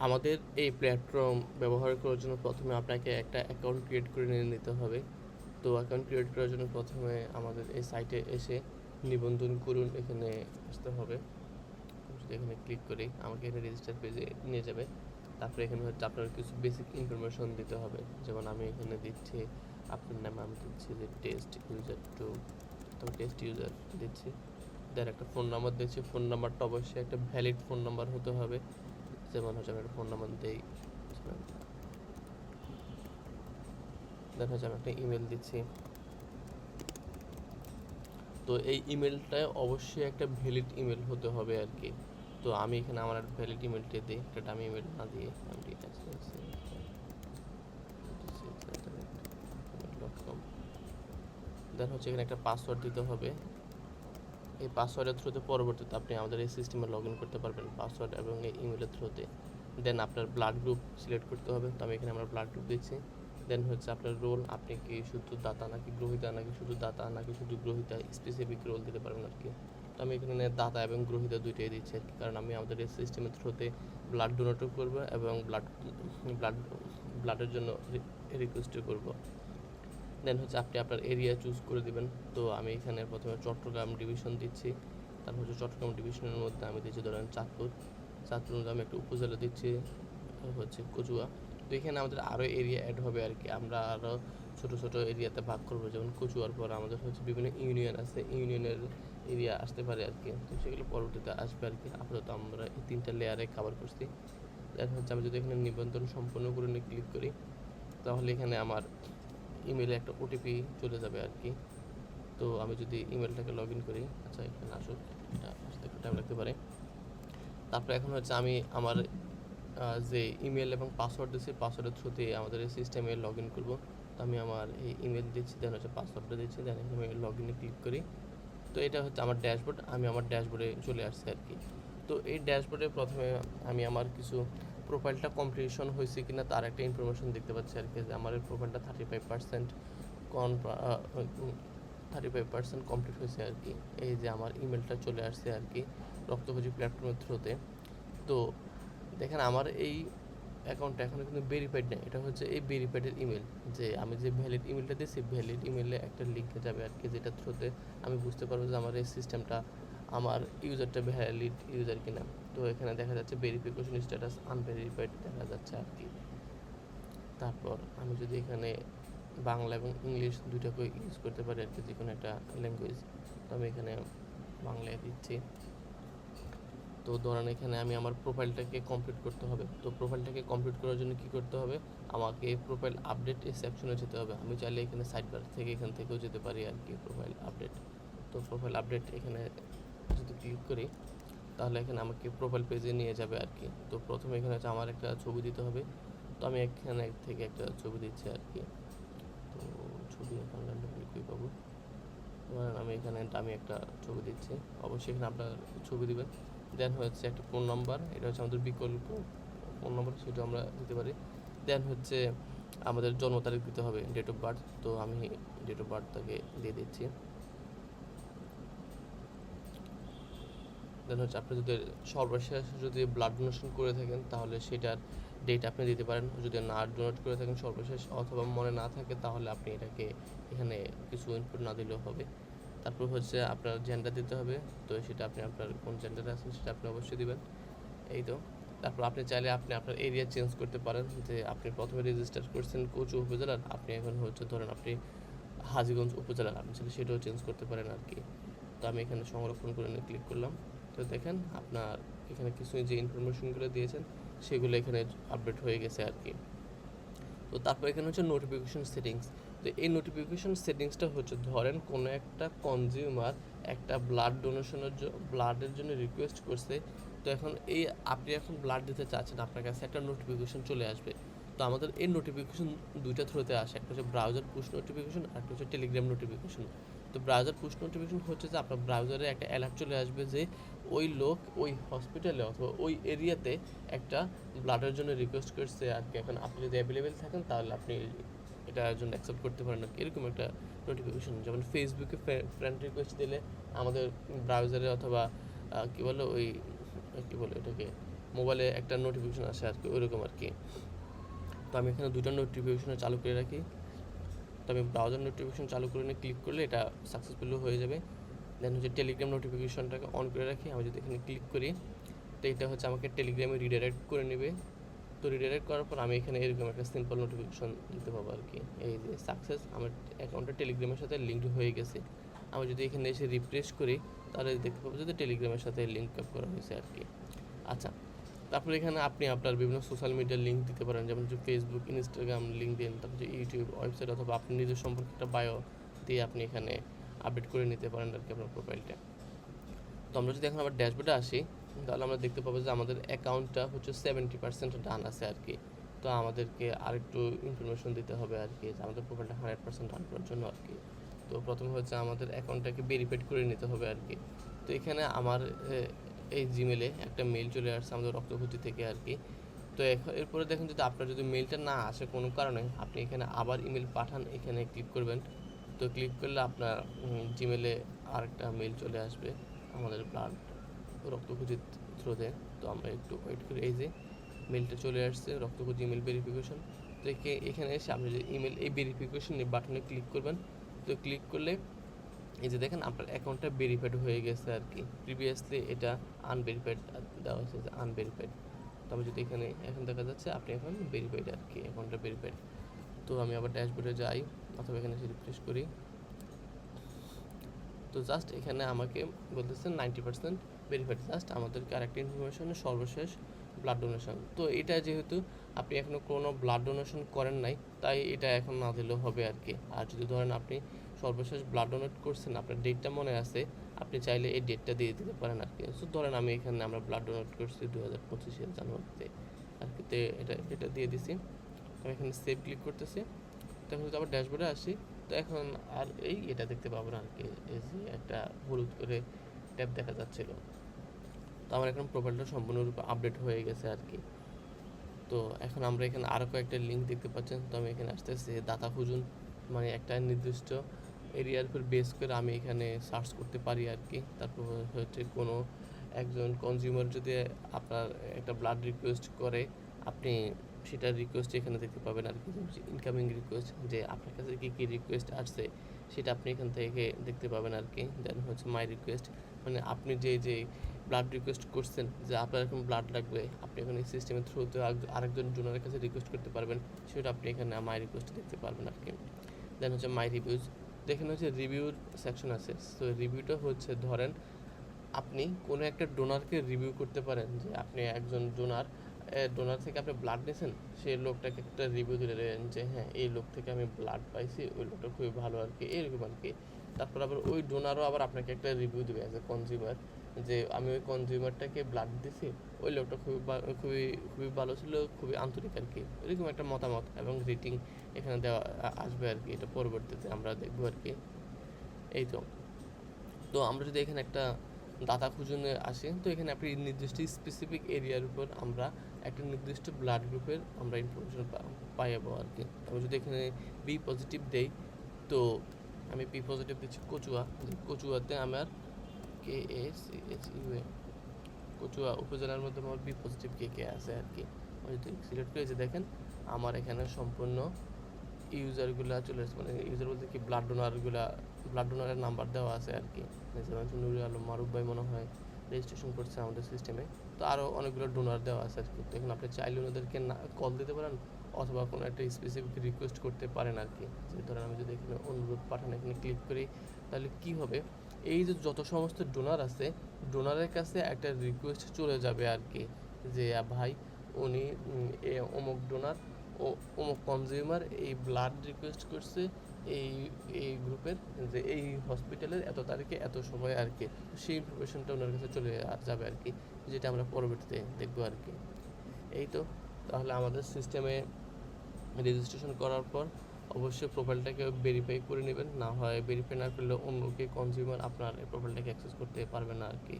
আমাদের এই প্ল্যাটফর্ম ব্যবহার করার জন্য প্রথমে আপনাকে একটা অ্যাকাউন্ট ক্রিয়েট করে নিতে হবে। তো অ্যাকাউন্ট ক্রিয়েট করার জন্য প্রথমে আমাদের এই সাইটে এসে নিবন্ধন করুন এখানে আসতে হবে। যদি এখানে ক্লিক করি আমাকে এখানে রেজিস্টার পেজে নিয়ে যাবে। তারপরে এখানে হচ্ছে আপনার কিছু বেসিক ইনফরমেশন দিতে হবে, যেমন আমি এখানে দিচ্ছি আপনার নামে, আমি দিচ্ছি যে টেস্ট ইউজার টু, তো টেস্ট ইউজার দিচ্ছি। দেন একটা ফোন নাম্বার দিচ্ছি, ফোন নাম্বারটা অবশ্যই একটা ভ্যালিড ফোন নাম্বার হতে হবে। যেমন হচ্ছে আমি একটা ফোন নাম্বার দিই, দেন হচ্ছে আমি একটা ইমেল দিচ্ছি। তো এই ইমেলটায় অবশ্যই একটা ভ্যালিড ইমেল হতে হবে আর কি। তো আমি এখানে আমার ভ্যালিড ইমেলটা দিই, একটা ডামি ইমেল না দিয়ে আমি দেন হচ্ছে এখানে একটা পাসওয়ার্ড দিতে হবে। এই পাসওয়ার্ডের থ্রুতে পরবর্তীতে আপনি আমাদের এই সিস্টেমে লগ ইন করতে পারবেন, পাসওয়ার্ড এবং এই ইমেলের থ্রুতে। দেন আপনার ব্লাড গ্রুপ সিলেক্ট করতে হবে, তো আমি এখানে আমার ব্লাড গ্রুপ দিচ্ছি। দেন হচ্ছে আপনার রোল, আপনি কি শুধু দাতা নাকি গ্রহিতা, নাকি শুধু দাতা নাকি শুধু গ্রহিতা, স্পেসিফিক রোল দিতে পারবেন আর কি। তো আমি এখানে দাতা এবং গ্রহিতা দুইটাই দিচ্ছি আর কি, কারণ আমি আমাদের এই সিস্টেমের থ্রুতে ব্লাড ডোনেটও করবো এবং ব্লাড ব্লাডের জন্য রিকোয়েস্টও করবো। দেন হচ্ছে আপনি আপনার এরিয়া চুজ করে দিবেন। তো আমি এখানে প্রথমে চট্টগ্রাম ডিভিশন দিচ্ছি, তারপর হচ্ছে চট্টগ্রাম ডিভিশনের মধ্যে আমি দিচ্ছি ধরেন চাঁদপুর, চাঁদপুর মধ্যে আমি একটা উপজেলা দিচ্ছি হচ্ছে কচুয়া। তো এখানে আমাদের আরও এরিয়া অ্যাড হবে আর কি, আমরা আরও ছোটো ছোটো এরিয়াতে ভাগ করবো। যেমন কচুয়ার পর আমাদের হচ্ছে বিভিন্ন ইউনিয়ন আছে, ইউনিয়নের এরিয়া আসতে পারে আর কি, তো সেগুলো পরবর্তীতে আসবে আর কি। আপাতত আমরা এই 3টা লেয়ারে কভার করছি। দেন হচ্ছে আমি যদি এখানে নিবন্ধন সম্পূর্ণ করে নিয়ে ক্লিক করি, তাহলে এখানে আমার ইমেলে একটা ওটিপি চলে যাবে আর কি। তো আমি যদি ইমেলটাকে লগ ইন করি, আচ্ছা এখানে আসুক, এটা আসতে একটু টাইম লাগতে পারে। তারপরে এখন হচ্ছে আমি আমার যে ইমেল এবং পাসওয়ার্ড দিচ্ছি, পাসওয়ার্ডের থ্রুতে আমাদের এই সিস্টেমে লগ ইন করবো। তো আমি আমার এই ইমেল দিচ্ছি, দেন হচ্ছে পাসওয়ার্ডটা দিচ্ছি, দেন এখানে আমি লগ ইনে ক্লিক করি। তো এটা হচ্ছে আমার ড্যাশবোর্ড, আমি আমার ড্যাশবোর্ডে চলে আসছি আর কি। তো এই ড্যাশবোর্ডে প্রথমে আমি আমার কিছু প্রোফাইলটা কমপ্লিশন হয়েছে কিনা তার একটা ইনফরমেশন দেখতে পাচ্ছি আর কি, যে আমার এই প্রোফাইলটা 35% কমপ্লিট হয়েছে আর কি। এই যে আমার ইমেলটা চলে আসছে আর কি রক্তভোজী প্ল্যাটফর্মের থ্রুতে। তো দেখেন আমার এই অ্যাকাউন্টটা এখনও কিন্তু ভেরিফাইড নেই, এটা হচ্ছে এই ভেরিফাইডের ইমেল, যে আমি যে ভ্যালিড ইমেলটা দিয়েছি ভ্যালিড ইমেলে একটা লিঙ্কে যাবে আর কি, যেটার থ্রুতে আমি বুঝতে পারবো যে আমার এই সিস্টেমটা, আমার ইউজারটা ভ্যালিড ইউজার কিনা। তো এখানে দেখা যাচ্ছে ভেরিফিকেশন স্ট্যাটাস আনভেরিফাইড দেখা যাচ্ছে আর কি। তারপর আমি যদি এখানে বাংলা এবং ইংলিশ দুইটাকে ইউজ করতে পারি আর কি, যে কোনো একটা ল্যাঙ্গুয়েজ, তো আমি এখানে বাংলায় দিচ্ছি। তো ধরেন এখানে আমি আমার প্রোফাইলটাকে কমপ্লিট করতে হবে। তো প্রোফাইলটাকে কমপ্লিট করার জন্য কী করতে হবে, আমাকে প্রোফাইল আপডেট এই সেকশনে যেতে হবে। আমি চাইলে এখানে সাইড বার থেকে এখান থেকেও যেতে পারি আর কি, প্রোফাইল আপডেট। তো প্রোফাইল আপডেট এখানে যদি ক্লিক করি, তাহলে এখানে আমাকে প্রোফাইল পেজে নিয়ে যাবে আর কি। তো প্রথমে এখানে হচ্ছে আমার একটা ছবি দিতে হবে, তো আমি এখানে থেকে একটা ছবি দিচ্ছি আর কি। তো ছবি এখন কী পাবো, ধরেন আমি এখানে আমি একটা ছবি দিচ্ছি, অবশ্যই এখানে আপনার ছবি দিবেন। দেন হচ্ছে একটা ফোন নাম্বার, এটা হচ্ছে আমাদের বিকল্প ফোন নাম্বার, সেটা আমরা দিতে পারি। দেন হচ্ছে আমাদের জন্ম তারিখ দিতে হবে, ডেট অফ বার্থ। তো আমি ডেট অফ বার্থটাকে দিয়ে দিচ্ছি। দেন হচ্ছে আপনি যদি সর্বশেষ যদি ব্লাড ডোনেশন করে থাকেন তাহলে সেটার ডেট আপনি দিতে পারেন, যদি না ডোনেট করে থাকেন সর্বশেষ অথবা মনে না থাকে তাহলে আপনি এটাকে এখানে কিছু ইনপুট না দিলেও হবে। তারপর হচ্ছে আপনার জেন্ডার দিতে হবে, তো সেটা আপনি আপনার কোন জেন্ডারে আছেন সেটা আপনি অবশ্যই দিবেন। এই তো। তারপর আপনি চাইলে আপনি আপনার এরিয়া চেঞ্জ করতে পারেন, যে আপনি প্রথমে রেজিস্টার করছেন কচু উপজেলার, আপনি এখন হচ্ছে ধরেন আপনি হাজীগঞ্জ উপজেলার, আপনি চাইলে সেটাও চেঞ্জ করতে পারেন আর কি। তো আমি এখানে সংরক্ষণ করে নিয়ে ক্লিক করলাম। তো দেখেন আপনার এখানে কিছু যে ইনফরমেশনগুলো দিয়েছেন সেগুলো এখানে আপডেট হয়ে গেছে আর কি। তো তারপর এখানে হচ্ছে নোটিফিকেশন সেটিংস। তো এই নোটিফিকেশন সেটিংসটা হচ্ছে ধরেন কোনো একটা কনজিউমার একটা ব্লাড ডোনেশনের ব্লাডের জন্য রিকোয়েস্ট করছে, তো এখন এই আপনি এখন ব্লাড দিতে চাচ্ছেন, আপনার কাছে একটা নোটিফিকেশন চলে আসবে। তো আমাদের এই নোটিফিকেশন দুইটা থ্রুতে আসে, একটা হচ্ছে ব্রাউজার পুশ নোটিফিকেশন আর একটা হচ্ছে টেলিগ্রাম নোটিফিকেশন। তো ব্রাউজার পুশ নোটিফিকেশন হচ্ছে যে আপনার ব্রাউজারে একটা অ্যালার্ট চলে আসবে যে ওই লোক ওই হসপিটালে অথবা ওই এরিয়াতে একটা ব্লাডের জন্য রিকোয়েস্ট করছে আর কি। এখন আপনি যদি অ্যাভেলেবেল থাকেন তাহলে আপনি এটার জন্য অ্যাকসেপ্ট করতে পারেন আর কি, এরকম একটা নোটিফিকেশন। যেমন ফেসবুকে ফ্রেন্ড রিকোয়েস্ট দিলে আমাদের ব্রাউজারে অথবা কী বলো ওই কী বলো এটাকে মোবাইলে একটা নোটিফিকেশন আসে আর কি, ওইরকম আর কি। তো আমি এখানে দুটো নোটিফিকেশন চালু করে রাখি। তো আমি ব্রাউজার নোটিফিকেশন চালু করে নিয়ে ক্লিক করলে এটা সাকসেসফুলি হয়ে যাবে। দেন হচ্ছে টেলিগ্রাম নোটিফিকেশনটাকে অন করে রাখি। আমি যদি এখানে ক্লিক করি তো এটা হচ্ছে আমাকে টেলিগ্রামে রিডাইরেক্ট করে নেবে। তো রিডাইরেক্ট করার পর আমি এখানে এরকম একটা সিম্পল নোটিফিকেশন দিতে পাবো আর কি, এই যে সাকসেস, আমার অ্যাকাউন্টটা টেলিগ্রামের সাথে লিঙ্কড হয়ে গেছে। আমি যদি এখানে এসে রিফ্রেশ করি তাহলে দেখতে পাবো যে টেলিগ্রামের সাথে লিঙ্ক আপ করা হয়েছে আর কি। আচ্ছা, তারপরে এখানে আপনি আপনার বিভিন্ন সোশ্যাল মিডিয়ার লিঙ্ক দিতে পারেন, যেমন হচ্ছে ফেসবুক, ইনস্টাগ্রাম, লিঙ্কডইন, তারপর হচ্ছে ইউটিউব, ওয়েবসাইট, অথবা আপনি নিজের সম্পর্কে একটা বায়ো দিয়ে আপনি এখানে আপডেট করে নিতে পারেন আর কি আপনার প্রোফাইলটা। তো আমরা যদি এখন আবার ড্যাশবোর্ডে আসি তাহলে আমরা দেখতে পাবো যে আমাদের অ্যাকাউন্টটা হচ্ছে 70% ডান আছে আর কি। তো আমাদেরকে আরেকটু ইনফরমেশন দিতে হবে আর কি, যে আমাদের প্রোফাইলটা 100% ডান করার জন্য আর কি। তো প্রথমে হচ্ছে আমাদের অ্যাকাউন্টটাকে ভেরিফাইড করে নিতে হবে আর কি। তো এখানে আমার এই জিমেলে একটা মেল চলে আসছে আমাদের রক্তভূতি থেকে আর কি। তো এরপরে দেখুন, যদি আপনার যদি মেলটা না আসে কোনো কারণে, আপনি এখানে আবার ইমেল পাঠান, এখানে ক্লিক করবেন। তো ক্লিক করলে আপনার জিমেলে আরেকটা মেল চলে আসবে আমাদের ব্লাড রক্তকুচির থ্রুতে। তো আমরা একটু ওয়েট করি। এই যে মেলটা চলে আসছে, রক্তকুচি ইমেল ভেরিফিকেশন। তো এখানে এসে আপনি যে ইমেল এই ভেরিফিকেশন বাটনে ক্লিক করবেন। তো ক্লিক করলে এই যে দেখেন আপনার অ্যাকাউন্টটা ভেরিফাইড হয়ে গেছে আর কি। প্রিভিয়াসলি এটা আনভেরিফাইড দেওয়া হয়েছে, যে আনভেরিফাইড। তবে যদি এখানে এখন দেখা যাচ্ছে আপনি এখন ভেরিফাইড আর কি, অ্যাকাউন্টটা ভেরিফাইড। তো আমি আবার ড্যাশবোর্ডে যাই অথবা এখানে এসে রিফ্রেশ করি। তো জাস্ট এখানে আমাকে বলতেছে 90% ভেরিফাইড। জাস্ট আমাদেরকে আরেকটা ইনফরমেশন, সর্বশেষ ব্লাড ডোনেশন। তো এটা যেহেতু আপনি এখনও কোনো ব্লাড ডোনেশন করেন নাই, তাই এটা এখন না দিলেও হবে আর কি। আর যদি ধরেন আপনি সর্বশেষ ব্লাড ডোনেট করছেন, আপনার ডেটটা মনে আছে, আপনি চাইলে এই ডেটটা দিয়ে দিতে পারেন আর কি। সো ধরেন আমি এখানে আমরা ব্লাড ডোনেট করছি 2025 জানুয়ারিতে আর কি। তো এটা দিয়ে দিছি। আমি এখানে সেভ ক্লিক করতেছি। তো এখন যদি আবার ড্যাশবোর্ডে আসি তো এখন আর এটা দেখতে পাবো না আর কি, এই যে একটা হলুদ করে ট্যাব দেখা যাচ্ছিল। তো আমার এখন প্রোফাইলটা সম্পূর্ণরূপে আপডেট হয়ে গেছে আর কি। তো এখন আমরা এখানে আরও কয়েকটা লিঙ্ক দেখতে পাচ্ছেন। তো আমি এখানে আসতেছি দাতা খুঁজুন, মানে একটা নির্দিষ্ট এরিয়ার উপর বেস করে আমি এখানে সার্চ করতে পারি আর কি। তারপর হচ্ছে কোনো একজন কনজিউমার যদি আপনার একটা ব্লাড রিকোয়েস্ট করে, আপনি সেটার রিকোয়েস্ট এখানে দেখতে পাবেন আর কি। ইনকামিং রিকোয়েস্ট, যে আপনার কাছে কী কী রিকোয়েস্ট আসছে সেটা আপনি এখান থেকে দেখতে পাবেন আর কি। দেন হচ্ছে মাই রিকোয়েস্ট, মানে আপনি যে ব্লাড রিকোয়েস্ট করছেন যে আপনার এখন ব্লাড লাগবে, আপনি এখন এই সিস্টেমের থ্রুতে আরেকজন ডোনারের কাছে রিকোয়েস্ট করতে পারবেন, সেটা আপনি এখানে মাই রিকোয়েস্ট দেখতে পারবেন আর কি। দেন হচ্ছে মাই রিভিউজ, এখানে হচ্ছে রিভিউর সেকশন আছে। সো রিভিউটা হচ্ছে ধরেন আপনি কোনো একটা ডোনারকে রিভিউ করতে পারেন, যে আপনি একজন ডোনার থেকে আপনি ব্লাড নিয়েছেন, সেই লোকটাকে একটা রিভিউ দিলে দেবেন যে হ্যাঁ এই লোক থেকে আমি ব্লাড পাইছি, ওই লোকটা খুবই ভালো আর কি, এরকম আর কি। তারপর আবার ওই ডোনারও আবার আপনাকে একটা রিভিউ দেবে অ্যাজ এ কনজিউমার, যে আমি ওই কনজিউমারটাকে ব্লাড দিছি, ওই লোকটা খুবই খুবই ভালো ছিল, খুবই আন্তরিক আর কি, এরকম একটা মতামত এবং রেটিং এখানে দেওয়া আসবে আর কি। এটা পরবর্তীতে আমরা দেখবো আর কি। এই তো আমরা যদি এখানে একটা দাতা খুঁজনে আসি, তো এখানে আপনি নির্দিষ্ট স্পেসিফিক এরিয়ার উপর আমরা একটা নির্দিষ্ট ব্লাড গ্রুপের আমরা ইনফরমেশন পাইবো আর কি। আমি যদি এখানে বি পজিটিভ দেই, তো আমি বি পজিটিভ দিচ্ছি কচুয়া। কচুয়াতে আমার KACHUA কচুয়া উপজেলার মধ্যে আমার বি পজিটিভ কে আছে আর কি। আমি যদি সিলেক্ট করেছি দেখেন আমার এখানে সম্পূর্ণ ইউজারগুলো চলে আসছে, মানে ইউজার বলতে কি ব্লাড ডোনারের নাম্বার দেওয়া আছে আর কি। যেমন নুরুল আলম মারুফ ভাই মনে হয় রেজিস্ট্রেশন করছে আমাদের সিস্টেমে। তো আরও অনেকগুলো ডোনার দেওয়া আছে আর কি। তো এখন আপনি চাইলে ওনাদেরকে কল দিতে পারেন অথবা কোনো একটা স্পেসিফিক রিকোয়েস্ট করতে পারেন আর কি। যে ধরেন আমি যদি এখানে অনুরোধ পাঠান এখানে ক্লিক করি, তাহলে কি হবে, এই যে যত সমস্ত ডোনার আছে, ডোনারের কাছে একটা রিকোয়েস্ট চলে যাবে আর কি, যে ভাই উনি অমুক ডোনার ও অমুক কনজিউমার এই ব্লাড রিকোয়েস্ট করছে এই গ্রুপের, যে এই হসপিটালের এত তারিখে এত সময় আর কি। সেই ইনফরমেশনটা ওনার কাছে চলে যাবে আর কি, যেটা আমরা পরবর্তীতে দেখবো আর কি। এই তো তাহলে আমাদের সিস্টেমে রেজিস্ট্রেশন করার পর অবশ্যই প্রোফাইলটাকে ভেরিফাই করে নেবেন, না হয় ভেরিফাই না করলে অন্য কে কনজিউমার আপনার এই প্রোফাইলটাকে অ্যাক্সেস করতে পারবে না আর কি।